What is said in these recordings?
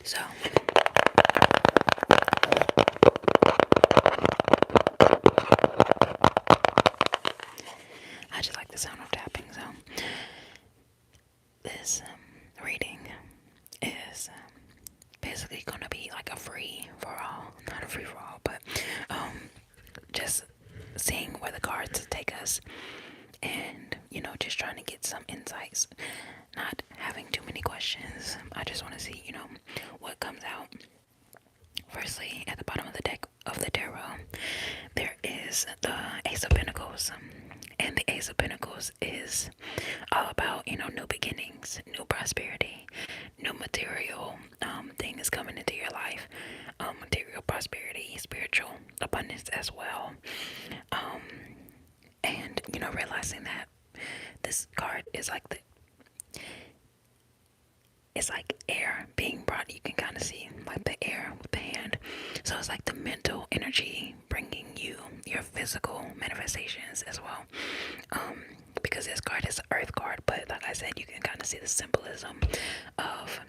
So I just like the sound of tapping. So this reading is basically gonna be like a free for all, not a free for all, but just seeing where the cards take us, and just trying to get some insights, not having too many questions. I just want to see what comes out. Firstly, at the bottom of the deck of the tarot, there is the Ace of Pentacles. And the Ace of Pentacles is all about, new beginnings, new prosperity, new material things coming into your life, material prosperity, spiritual abundance as well. Um, and, realizing that this card is like it's like air being brought. You can kind of see like the air with the hand. So it's like the mental energy bringing you your physical manifestations as well. Because this card is an earth card, but like I said, you can kind of see the symbolism of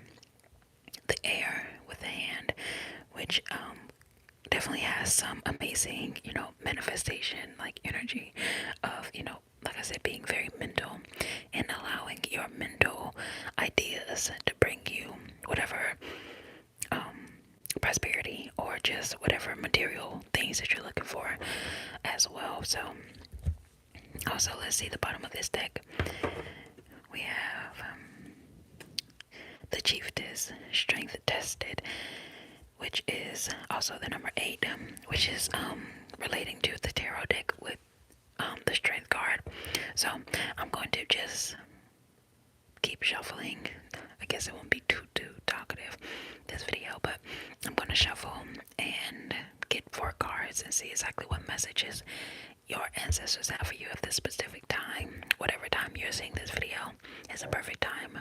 the air with the hand, which definitely has some amazing, manifestation like energy of, like I said, being very mental and allowing your mental ideas to bring you whatever prosperity or just whatever material things that you're looking for as well. So also, let's see the bottom of this deck. We have the Chiefess, Strength Tested, which is also the number 8, which is relating to the tarot deck with the Strength card. So I'm going to just keep shuffling. I guess it won't be too talkative this video, but I'm going to shuffle and get 4 cards and see exactly what messages your ancestors have for you at this specific time. Whatever time you're seeing this video is a perfect time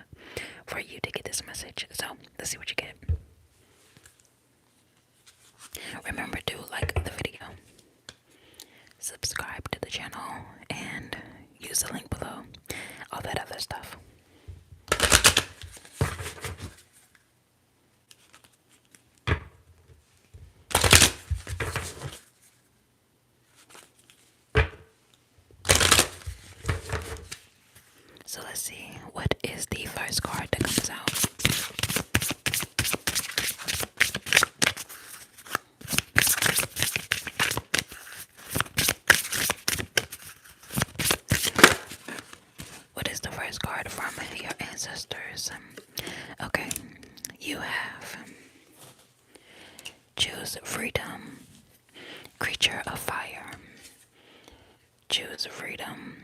for you to get this message. So let's see what you get. Remember to like the video, subscribe to the channel, and use the link below. All that other stuff. So let's see, what is the first card that comes out? What is the first card from your ancestors? Okay, you have choose freedom, creature of fire. Choose freedom.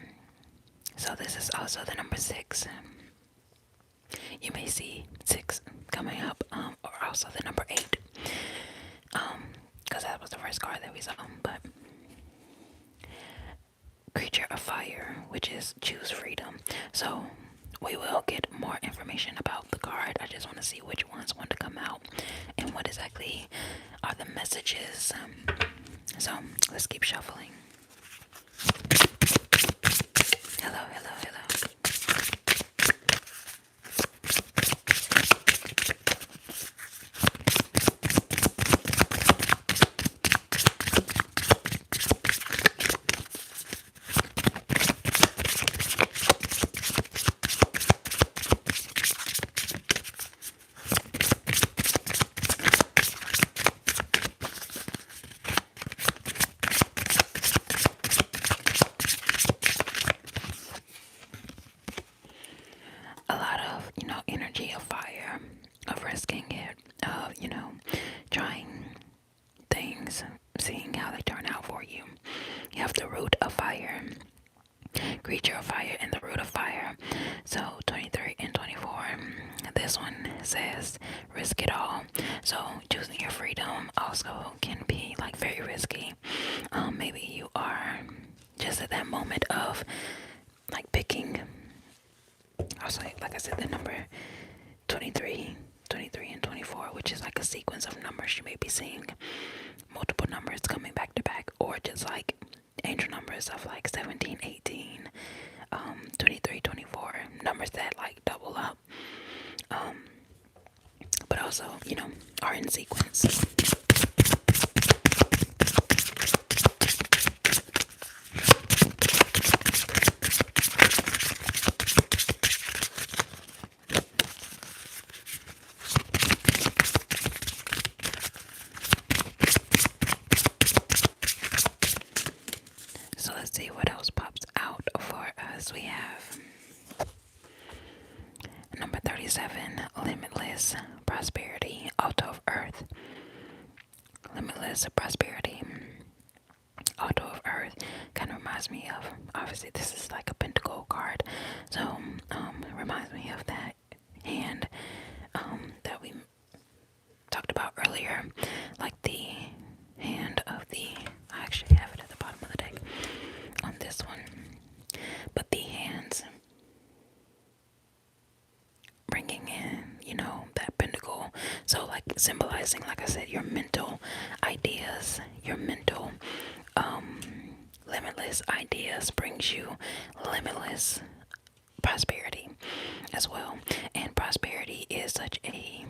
So this is also the number 6. You may see 6 coming up, or also the number 8, because that was the first card that we saw. But creature of fire, which is choose freedom. So we will get more information about the card. I just want to see which ones want to come out and what exactly are the messages. So let's keep shuffling. Hello, hello, hello. A lot of, energy of fire, of risking it, of, trying things, seeing how they turn out for you. You have the root of fire, creature of fire, and the root of fire. So 23 and 24. This one says risk it all. So choosing your freedom also can be like very risky. Maybe you are just at that moment of like picking. Also, like I said, the number 23, 23 and 24, which is like a sequence of numbers. You may be seeing multiple numbers coming back to back, or just like angel numbers of like 17, 18, 23, 24, numbers that like double up. But also also, are in sequence. So let's see what else pops out for us. We have number 37, Limitless Prosperity, Altar of Earth. Limitless Prosperity, Altar of Earth kind of reminds me of, obviously this is like a pentacle card, so it reminds me of that hand that we talked about earlier, like the hand of the, I actually have it at the bottom of the deck on this one, but the hands bringing in, that pentacle, so like symbolizing, like I said, your mental ideas, your mental limitless ideas brings you limitless prosperity as well. And prosperity is such a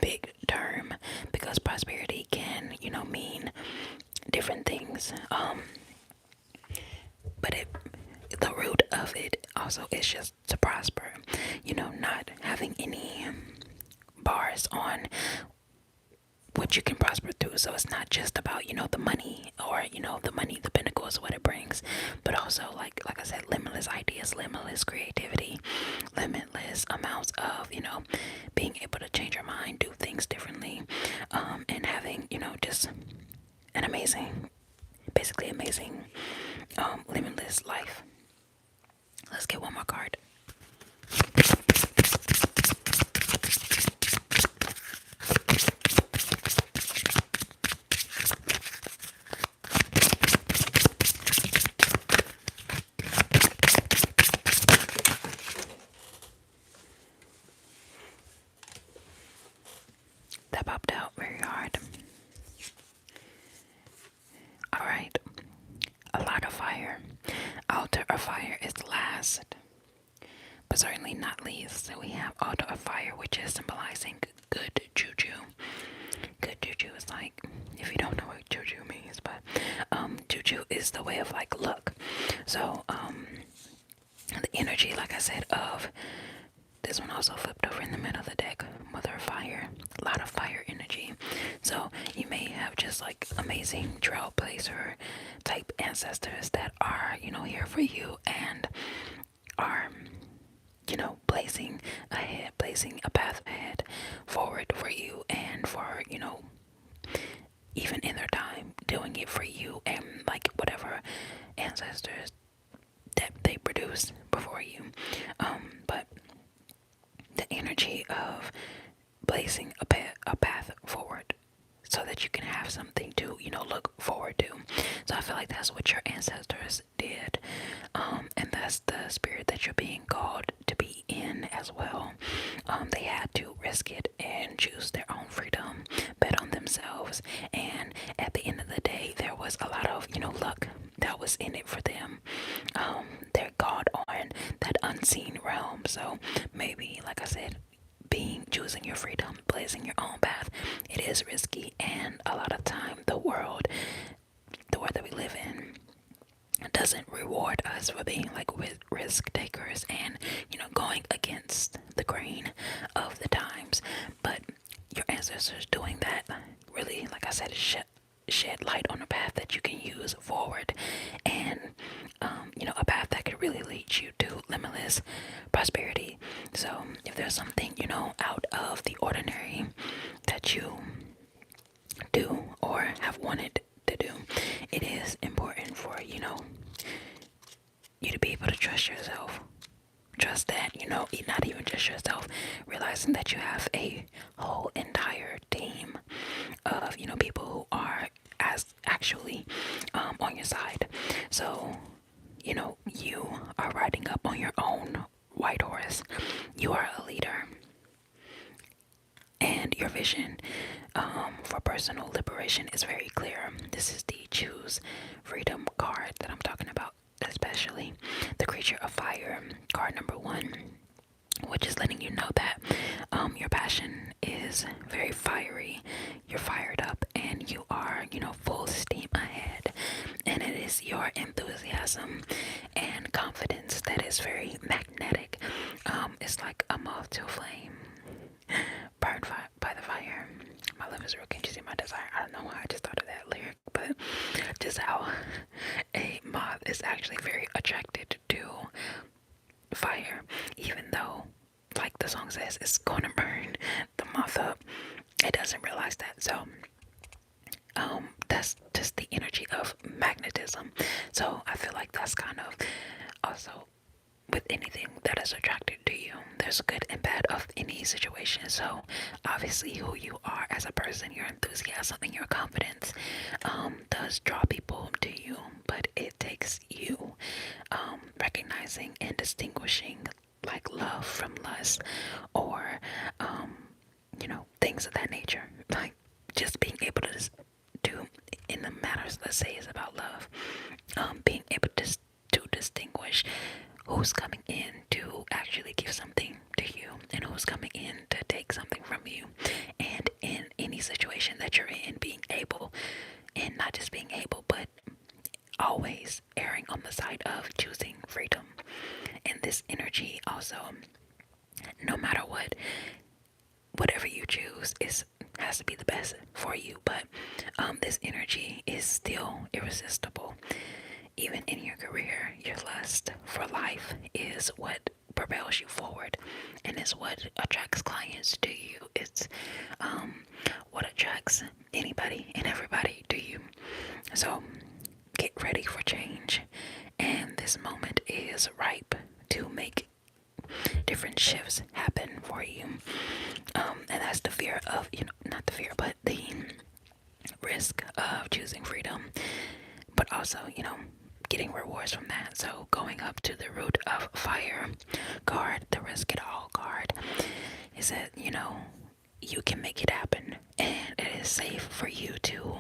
big term because prosperity can, mean different things. But the root of it also is just to prosper, not having any bars on what you can prosper through. So it's not just about, the money or, the money, the pinnacles, what it brings, but also like I said, limitless ideas, limitless creativity, limitless amounts of, being able to change your mind, do things differently, and having, just an amazing, basically amazing, limitless life. Let's get one more card. That popped out very hard. Alright. A lot of fire. Altar of Fire is last, but certainly not least. So we have Altar of Fire, which is symbolizing good juju. Good juju is like, if you don't know what juju means, but juju is the way of like luck. So the energy, like I said, of this one also flipped over in the middle of the deck. Mother of Fire, a lot of fire energy. So you may have just like amazing trailblazer type ancestors that are, here for you and are, blazing ahead, blazing a path ahead forward for you and for, even in their time doing it for you and like whatever ancestors that they produced before you. But the energy of blazing a path forward so that you can have something to, look forward to. So I feel like that's what your ancestors did. And that's the spirit that you're being called to be in as well. They had to risk it and choose their own freedom, bet on themselves, and at the end of the day, there was a lot of, luck that was in it for them. They're called on that unseen realm. So maybe, like I said, choosing your freedom, blazing your own path, it is risky, and a lot of time the world that we live in doesn't reward us for being like risk takers and going against the grain of the times. But your ancestors doing that really, like I said, shed light on a path that you can use forward, and a path that could really lead you to limitless prosperity. So if there's something out of the ordinary that you do or have wanted to do, it is important for you to be able to trust yourself. Trust that, not even just yourself, realizing that you have a whole entire team of, people who are actually on your side. So, you are riding up on your own white horse. You are a leader. And your vision for personal liberation is very clear. This is the Choose Freedom card that I'm talking about, especially the Creature of Fire, card number 1, which is letting you know that your passion is is very fiery. You're fired up and you are, full steam ahead. And it is your enthusiasm and confidence that is very magnetic. It's like a moth to a flame, burned by the fire. My love is real. Can't you see my desire? I don't know why I just thought of that lyric, but just how a moth is actually very attracted to fire, even though, like the song says, it's gonna burn the moth up. It doesn't realize that. So, that's just the energy of magnetism. So I feel like that's kind of also with anything that is attracted to you. There's good and bad of any situation. So obviously who you are as a person, your enthusiasm and your confidence does draw people to you, but it takes you recognizing and distinguishing like love from lust, or things of that nature. Like just being able to do in the matters, let's say, is about love, being able to distinguish who's coming in to actually give something to you and who's coming in to take something from you. And in any situation that you're in, being able, and not just being able, but always erring on the side of choosing freedom. And this energy also, no matter what, whatever you choose is has to be the best for you. But this energy is still irresistible. Even in your career, your lust for life is what propels you forward, and is what attracts clients to you. It's what attracts anybody and everybody to you. So get ready for change, and this moment is ripe to make different shifts happen for you. And that's the fear of, not the fear, but the risk of choosing freedom, but also, getting rewards from that. So going up to the root of fire card, the risk it all card, is that, you can make it happen, and it is safe for you to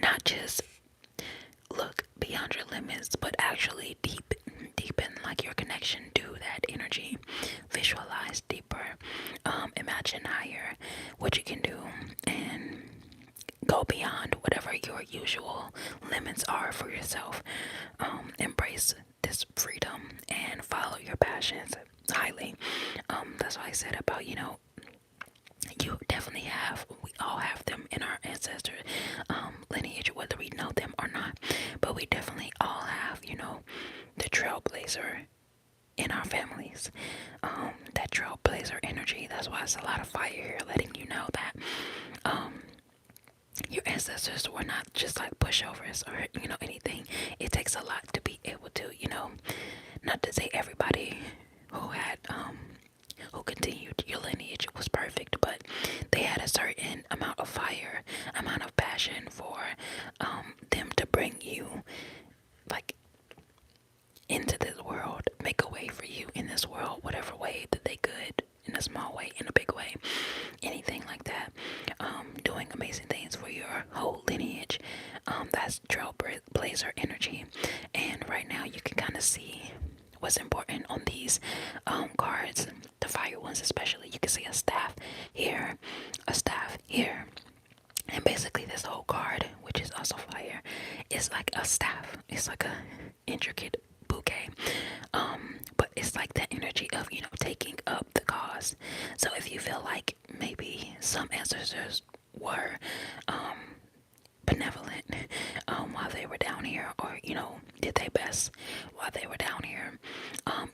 not just look beyond your limits, but actually deepen like your connection to that energy. Visualize deeper, imagine higher what you can do, and go beyond whatever your usual limits are for yourself. Embrace this freedom and follow your passions highly. That's why I said about, you definitely have, we all have them in our ancestor lineage, whether we know them or not. But we definitely all have, the trailblazer in our families. That trailblazer energy. That's why it's a lot of fire here, letting you know that your ancestors were not just like pushovers or anything. It takes a lot to be able to, not to say everybody who had who continued your lineage was perfect, but they had a certain amount of fire, amount of passion for them to bring you like into this world, make a way for you in this world, whatever way that they could, in a small way, in a big way, anything like that. Doing amazing things for your whole lineage. That's trailblazer energy. And right now you can kind of see what's important on these cards, the fire ones especially. You can see a staff here, a staff here. And basically this whole card, which is also fire, is like a staff. It's like a intricate bouquet. But it's like that energy of, taking up the cause. So if you feel like maybe some ancestors were benevolent while they were down here, or did their best while they were down here,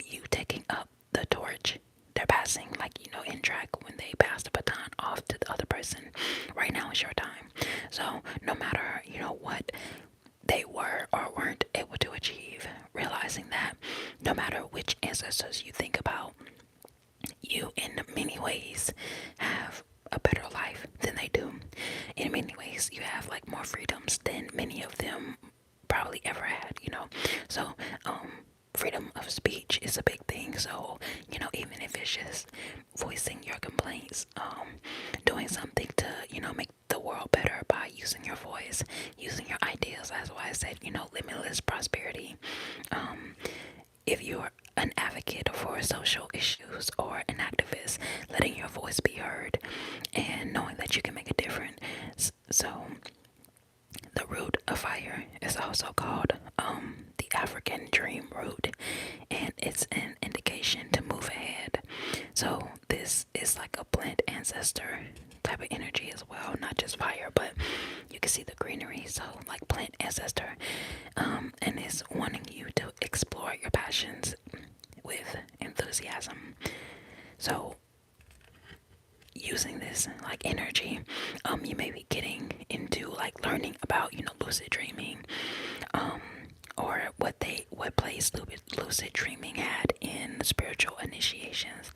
you taking up the torch they're passing, like in track when they pass the baton off to the other person, right now is your time. So no matter what they were or weren't able to achieve, realizing that no matter which ancestors you think about, you in many ways have a better life than they do. In many ways you have like more freedoms than many of them probably ever had. So freedom of speech is a big thing. So even if it's just voicing your complaints, doing something to make the world better by using your voice, using your ideas. That's why I said limitless prosperity. If you're an advocate for social issues or an activist, let letting your voice be heard and knowing that you can make a difference. So the root of fire is also called the African dream root, and it's an indication to move ahead. So this is like a plant ancestor type of energy as well, not just fire, but you can see the greenery. So like plant ancestor, and it's wanting you to explore your passions with enthusiasm. So using this like energy, you may be getting into like learning about, lucid dreaming, or what place lucid dreaming had in spiritual initiations.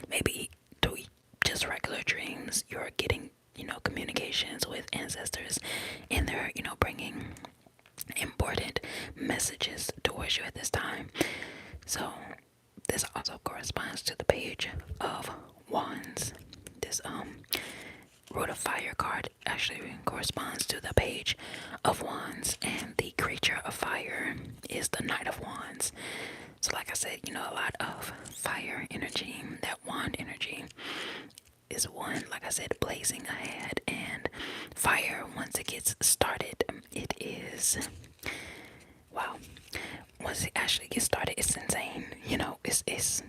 Maybe through just regular dreams you're getting, communications with ancestors, and they're, bringing important messages towards you at this time. So this also corresponds to the Page of Wands. This Root of Fire card actually corresponds to the Page of Wands, and the creature of fire is the Knight of Wands. So like I said, a lot of fire energy. That wand energy is one, like I said, blazing ahead, and fire, once it gets started, it is, wow, once it actually gets started, it's insane. It's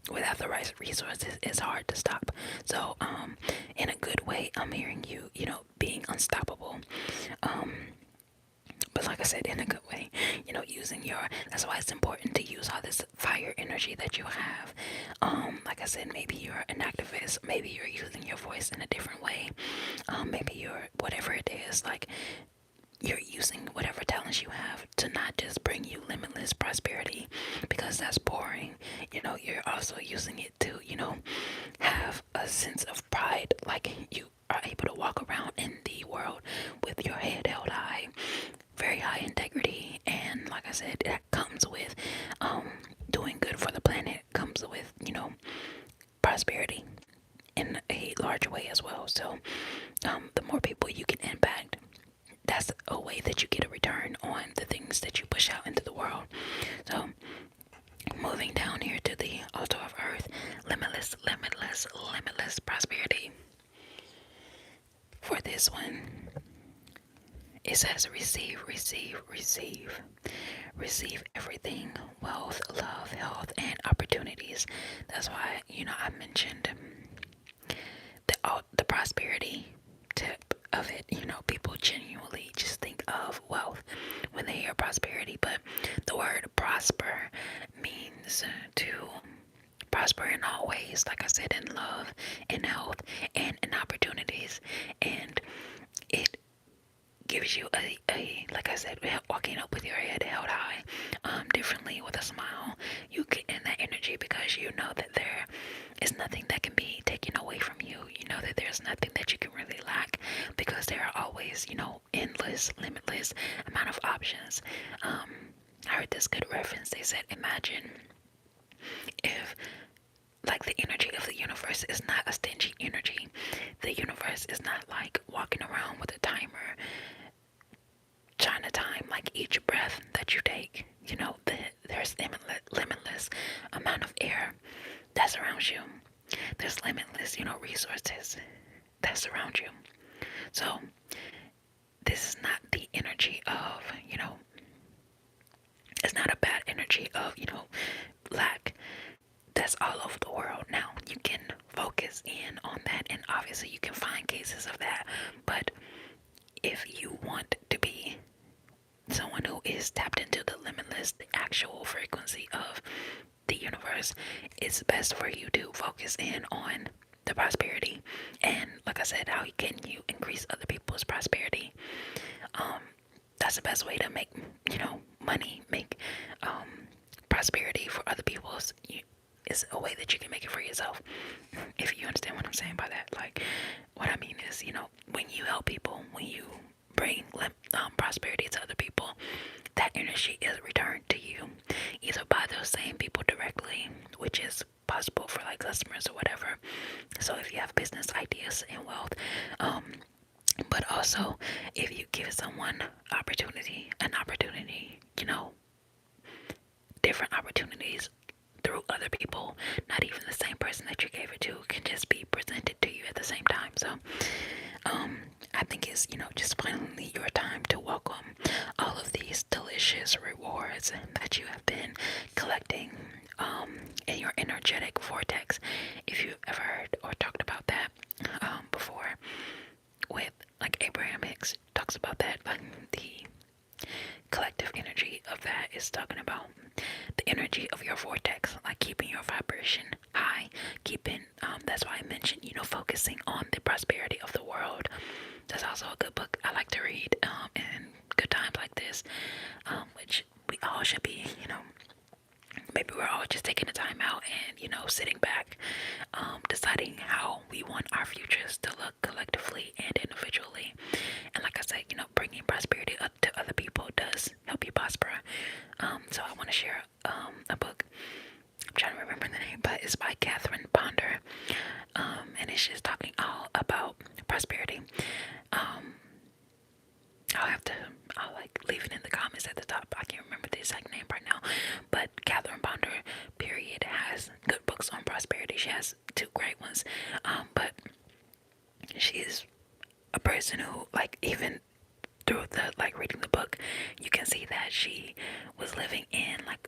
without the right resources, it's hard to stop. So in a good way, I'm hearing you, being unstoppable. But like I said, in a good way, using that's why it's important to use all this fire energy that you have. Like I said, maybe you're an activist, maybe you're using your voice in a different way. Maybe you're, whatever it is, like you're using whatever talents you have to not just bring you limitless prosperity, because that's boring. You're also using it to, have a sense of pride, like you are able to walk around in the world with your head held high, very high integrity. And like I said, that comes with doing good for the planet, comes with, prosperity in a large way as well. So the more people you can impact, that's a way that you get a return on the things that you push out into the world. So moving down here to the altar of earth, limitless, limitless, limitless prosperity. For this one, it says receive, receive, receive. Receive everything: wealth, love, health, and opportunities. That's why, I mentioned the prosperity tip of it. People genuinely just think of wealth when they hear prosperity, but the word prosper means to prosper in all ways, like I said, in love, in health, and in opportunities. And it gives you a like I said, walking up with your head held high, differently, with a smile. You get in that energy because you know that there is nothing that can be taken away from you. You know that there's nothing that you can really lack, because there are always, endless, limitless amount of options. I heard this good reference. They said, imagine if, like, the energy of the universe is not a stingy energy. The universe is not like walking around with a timer trying to time like each breath that you take. There's limitless amount of air that surrounds you. There's limitless, resources that surround you. So this is not the energy of, it's not a bad energy of, lack. That's all over the world. Now you can focus in on that, and obviously you can find cases of that. But if you want to be someone who is tapped into the limitless, the actual frequency of the universe, it's best for you to focus in on the prosperity. And like I said, how can you increase other people's prosperity? That's the best way to make, money, make prosperity for other people's. Is a way that you can make it for yourself. If you understand what I'm saying by that. Like, what I mean is, when you help people, when you bring prosperity to other people, that energy is returned to you, either by those same people directly, which is possible for like customers or whatever. So if you have business ideas and wealth, but also if you give someone an opportunity, different opportunities through other people, not even the same person that that's why I mentioned, focusing on the prosperity of the world. That's also a good book I like to read in good times like this, which we all should be, maybe we're all just taking the time out and, sitting back, deciding how we want our futures to look collectively and individually. And like I said, bringing prosperity up to other people does help you prosper. So I want to share a book. I'm trying to remember the name, but it's by Catherine Ponder. And it's just talking all about prosperity. I'll like leave it in the comments at the top. I can't remember the exact name right now, but Catherine Ponder, period, has good books on prosperity. She has two great ones, but she is a person who, like, even through the like reading the book, you can see that she was living in like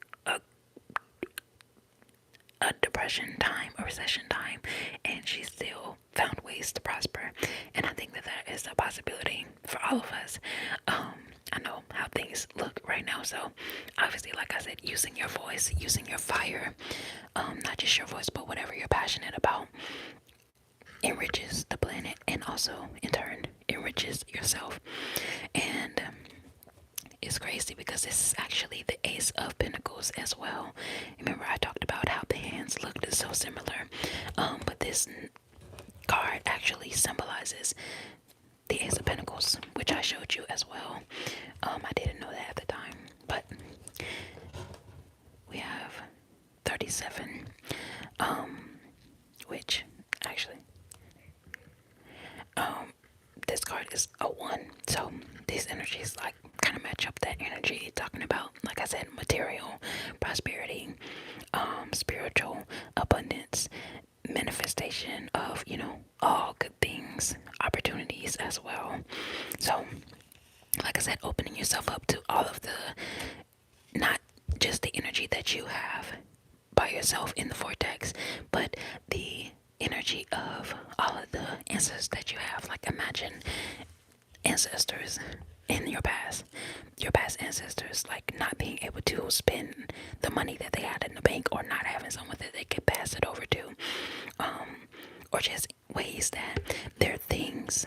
a depression time, a recession time, and she still found ways to prosper. And I think that that is a possibility for all of us. I know how things look right now, so obviously, like I said, using your voice, using your fire, not just your voice, but whatever you're passionate about, enriches the planet and also in turn enriches yourself. And it's crazy because this is actually the Ace of Pentacles as well. Remember, I talked about how the hands looked so similar, but this card actually symbolizes the Ace of Pentacles, which I showed you as well. I didn't know that at the time, but we have 37, which actually, this card is a 1, so these energies like kind of match up that energy, talking about, like I said, material prosperity, spiritual abundance, manifestation of, all good things, opportunities as well. So like I said, opening yourself up to all of the, not just the energy that you have by yourself in the vortex, but the energy of all of the ancestors that you have. Like, imagine ancestors in your past ancestors, like not being able to spend the money that they had in the bank, or not having someone that they could pass it over to, or just ways that their things,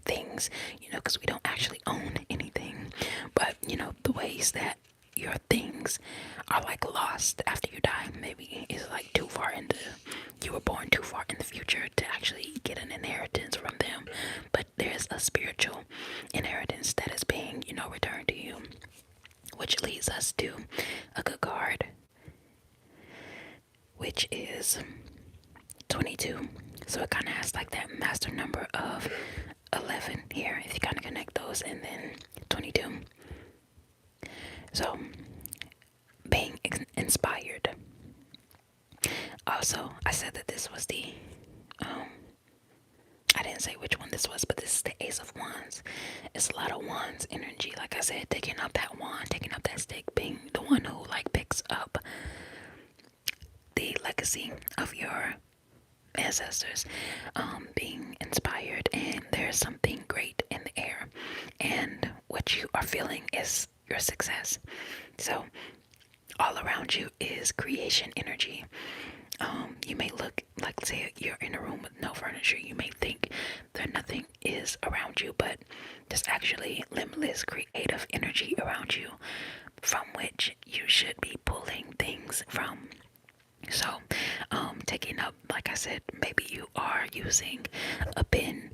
because we don't actually own anything, but the ways that your things are like lost after you die. Maybe it's like you were born too far in the future to actually get an inheritance from them, but there's a spiritual inheritance that is being, returned to you, which leads us to a good card, which is 22. So it kind of has like that master number of 11 here, if you kind of connect those, and then 22. So being inspired. Also, I said that this was the I didn't say which one this was, but this is the Ace of Wands. It's a lot of wands energy. Like I said, taking up that wand, taking up that stick, being the one who like picks up the legacy of your ancestors, being inspired, and there's something great in the air, and what you are feeling is your success. So all around you is creation energy. You may look like, say you're in a room with no furniture, you may think that nothing is around you, but there's actually limitless creative energy around you from which you should be pulling things from. So taking up, like I said, maybe you are using a pen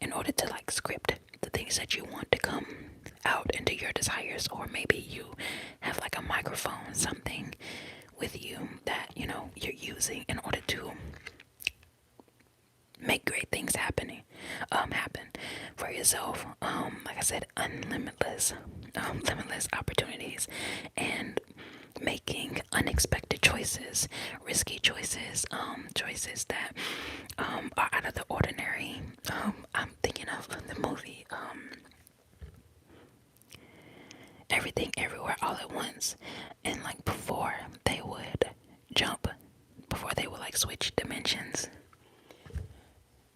in order to like script the things that you want to come out into your desires, or maybe you have like a microphone, something with you that you're using in order to make great things happen for yourself. Like I said, limitless opportunities, and making unexpected choices, risky choices, choices that are out of the ordinary. I'm thinking of the movie Everything Everywhere All at Once, and like before they would like switch dimensions.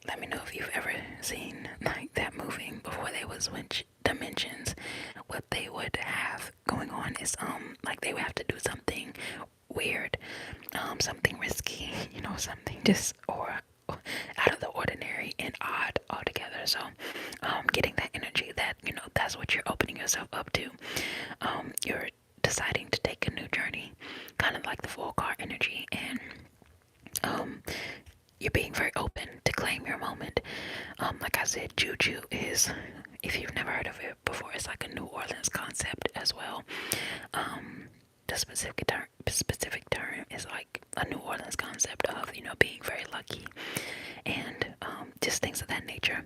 Let me know if you've ever seen like that movie. Before they would switch dimensions, what they would have going on is like they would have to do something weird, something risky, something just, or out of the ordinary and odd altogether. So, getting that energy that, that's what you're opening yourself up to. You're deciding to take a new journey, kind of like the full car energy, and um, you're being very open to claim your moment. Like I said, juju is, if you've never heard of it before, it's like a New Orleans concept as well. The specific term is like a New Orleans concept of, being very lucky, and just things of that nature.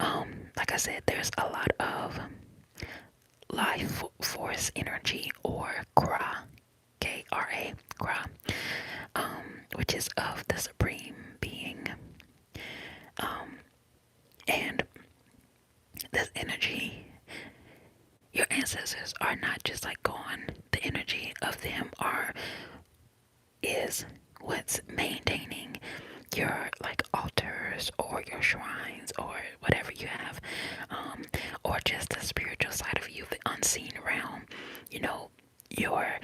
Like I said, there's a lot of life force energy, or Kra, K-R-A, Kra, which is of the supreme being. And this energy, your ancestors are not just like gone. The energy of them is what's maintaining your like altars or your shrines or whatever you have, or just the spiritual side of you, the unseen realm. Your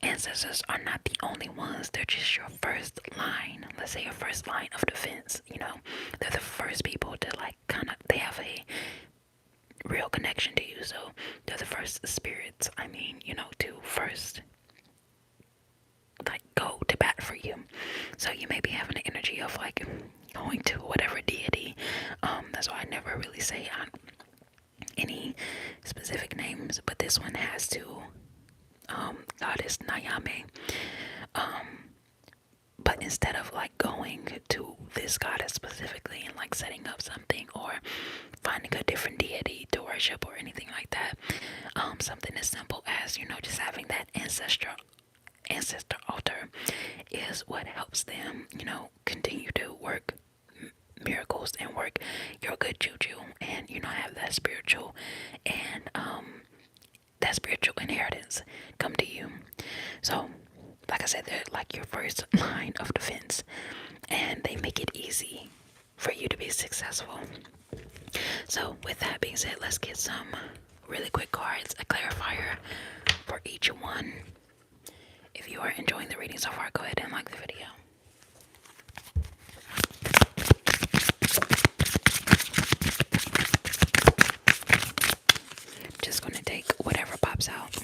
ancestors are not the only ones. They're just your first line. Let's say your first line of defense. They're the first people to like they have a real connection to you. So they're the first spirits. To first like go to bat for you. So you may be having an energy of like going to whatever deity. That's why I never really say any specific names, but this one has to goddess Nayame. But instead of like going to this goddess specifically and like setting up something or finding a different deity to worship or anything like that, something as simple as just having that ancestor altar is what helps them continue to work miracles and work your good juju, and have that spiritual and that spiritual inheritance come to you. So like I said, they're like your first line of defense, and they make it easy for you to be successful. So with that being said, let's get some really quick cards, a clarifier for each one. If you are enjoying the reading so far, go ahead and like the video. Just gonna take whatever pops out.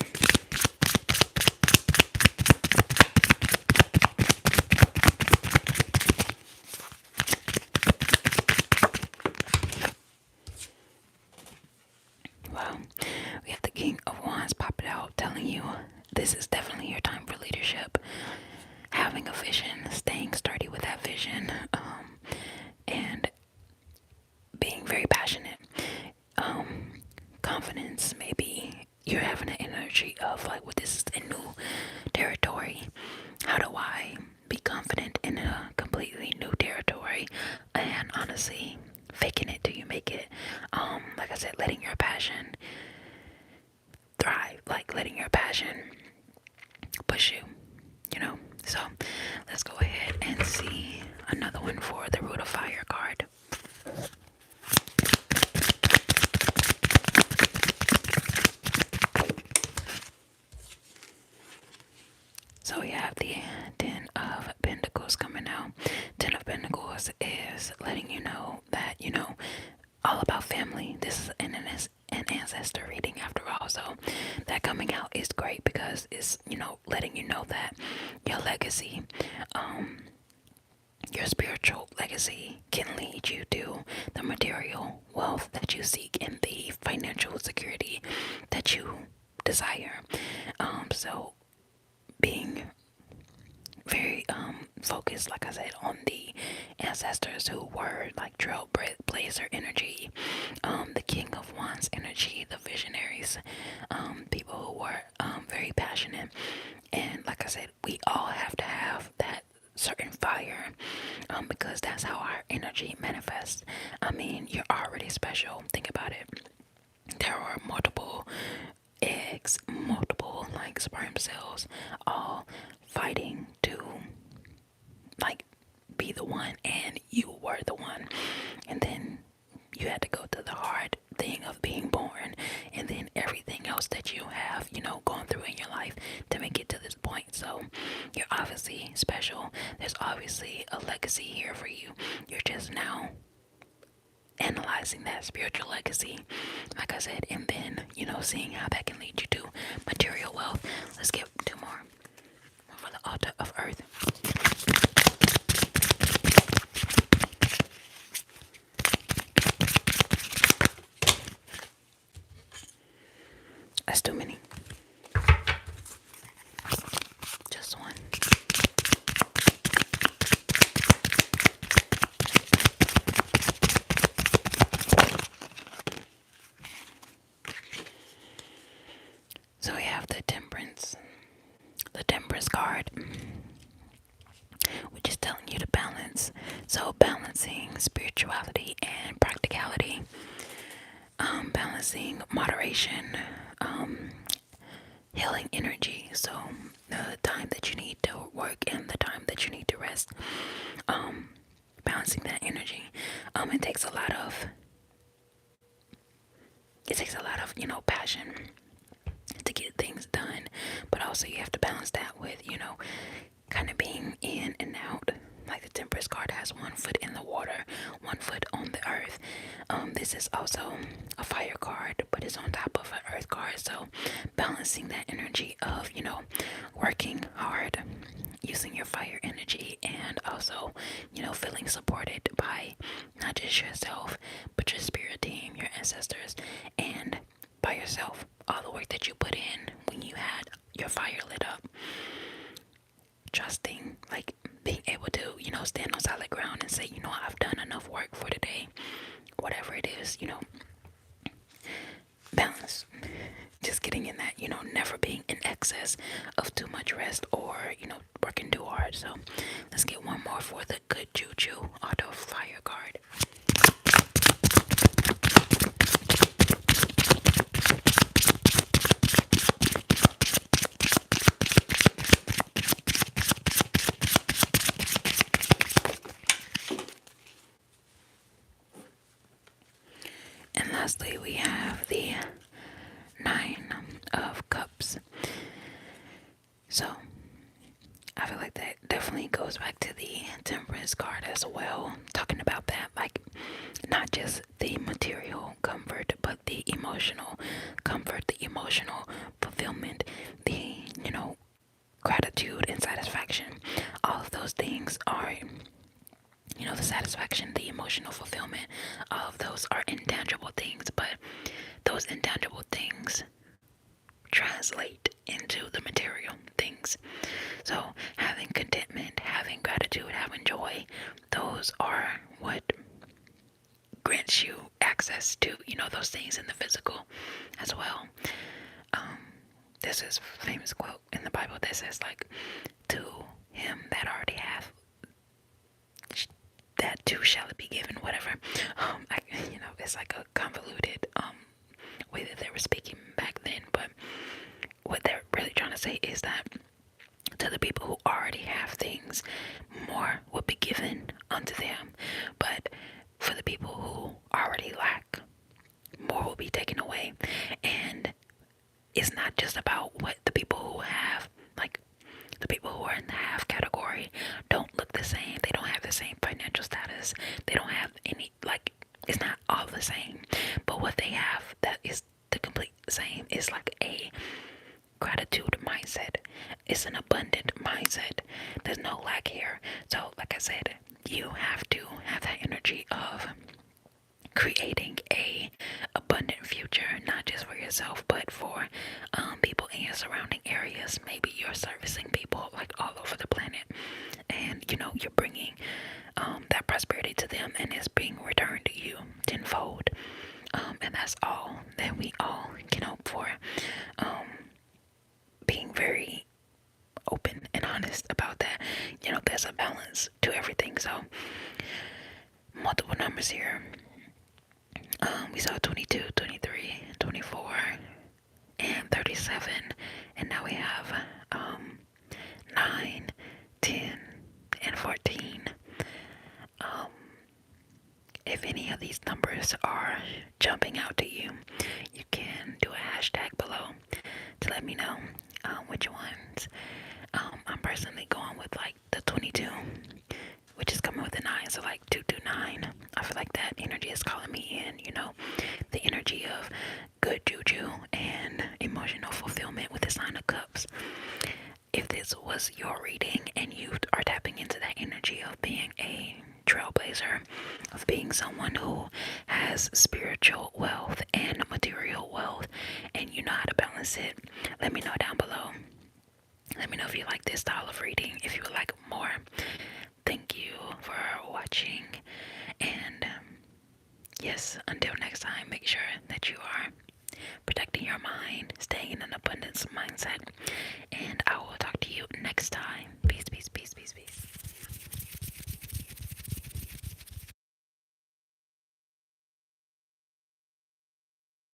Well, we have the King of Wands popping out, telling you this is definitely your time for leadership. Having a vision, staying sturdy with that vision, and being very passionate. Confidence, maybe you're having an energy of like, well, this is a new territory. How do I be confident in a completely new territory? And honestly, faking it till you make it. Like I said, letting your passion thrive, like letting your passion push you, So let's go ahead and see another one for the Root of Fire card. So we have the Ten of Pentacles coming out. Ten of Pentacles is letting you know that, all about family. This is an ancestor reading after all. So that coming out is great because it's, letting you know that your legacy, your spiritual legacy can lead you to the material wealth that you seek and the financial security that you desire. So being very focused, like I said, on the ancestors who were like trailblazer energy, the King of Wands energy, the visionaries, people who were very passionate. And like I said, we all have to have that certain fire, because that's how our energy manifests. You're already special. Think about it. There are multiple eggs, multiple like sperm cells, all fighting to like be the one, and you were the one. And then you had to go through the hard thing of being born, and then everything else that you have, gone through in your life to make it to this point. So you're obviously special. There's obviously a legacy here for you. You're just now analyzing that spiritual legacy, like I said, and then, seeing how that can lead you to material wealth. Let's get two more for the altar of earth. That's too many. Just one. So we have the temperance. The temperance card, which is telling you to balance. So balancing spirituality and practicality. Balancing moderation, healing energy. So the time that you need to work and the time that you need to rest. Balancing that energy. It takes a lot of passion to get things done, but also you have to balance that with kind of being in and out. Like the Temperance card has one foot in the water, one foot on the earth. This is also a fire card, but it's on top of an earth card. So balancing that energy of working hard, using your fire energy, and also feeling supported by not just yourself but your spirit team, your ancestors, and by yourself. All the work that you put in when you had your fire lit up. Trusting, like being able to, stand on solid ground and say, I've done enough work for today. Whatever it is, balance. Just getting in that, never being in excess of too much rest or, working too hard. So let's get one more for the good juju auto fire card. And lastly, we have the Nine of Cups. So I feel like that definitely goes back to the Temperance card as well, talking about that, like not just the material comfort, but the emotional comfort, the emotional fulfillment, the gratitude and satisfaction. All of those things are, the satisfaction, the emotional fulfillment. All of those are intangible things, but those intangible things translate into the material things. So having contentment, having gratitude, having joy, those are what grants you access to, those things in the physical as well. This is a famous quote in the Bible that says, like, to him that already hath, that too shall it be given, whatever. It's like a convoluted way that they were speaking back then, but what they're really trying to say is that to the people who already have things, more will be given unto them. But for the people who already lack, more will be taken away. And it's not just about what the people who have, like the people who are in the have category, don't look the same. They don't have the same financial status. They don't have any, like, it's not all the same. But what they have that is the complete same is like a gratitude mindset. It's an abundant mindset. There's no lack here. So like I said, you have to have that energy of creating a abundant future, not just for yourself but for people in your surrounding areas. Maybe you're servicing people like all over the planet, and you're bringing that prosperity to them, and it's being returned to you tenfold. And that's all that we all can hope for. Being very open and honest about that. There's a balance to everything. So multiple numbers here. We saw 22, 23, 24, and 37, and now we have 9, 10, and 14. If any of these numbers are jumping out to you, you can do a hashtag below to let me know which ones personally going with like the 22, which is coming with a 9, so like 229. I feel like that energy is calling me in, the energy of good juju and emotional fulfillment with the Sign of Cups. If this was your reading and you are tapping into that energy of being a trailblazer, of being someone who has spiritual wealth and material wealth, and you know how to balance it, let me know down below. Let me know if you like this style of reading, if you would like more. Thank you for watching, and yes, until next time, make sure that you are protecting your mind, staying in an abundance mindset, and I will talk to you next time.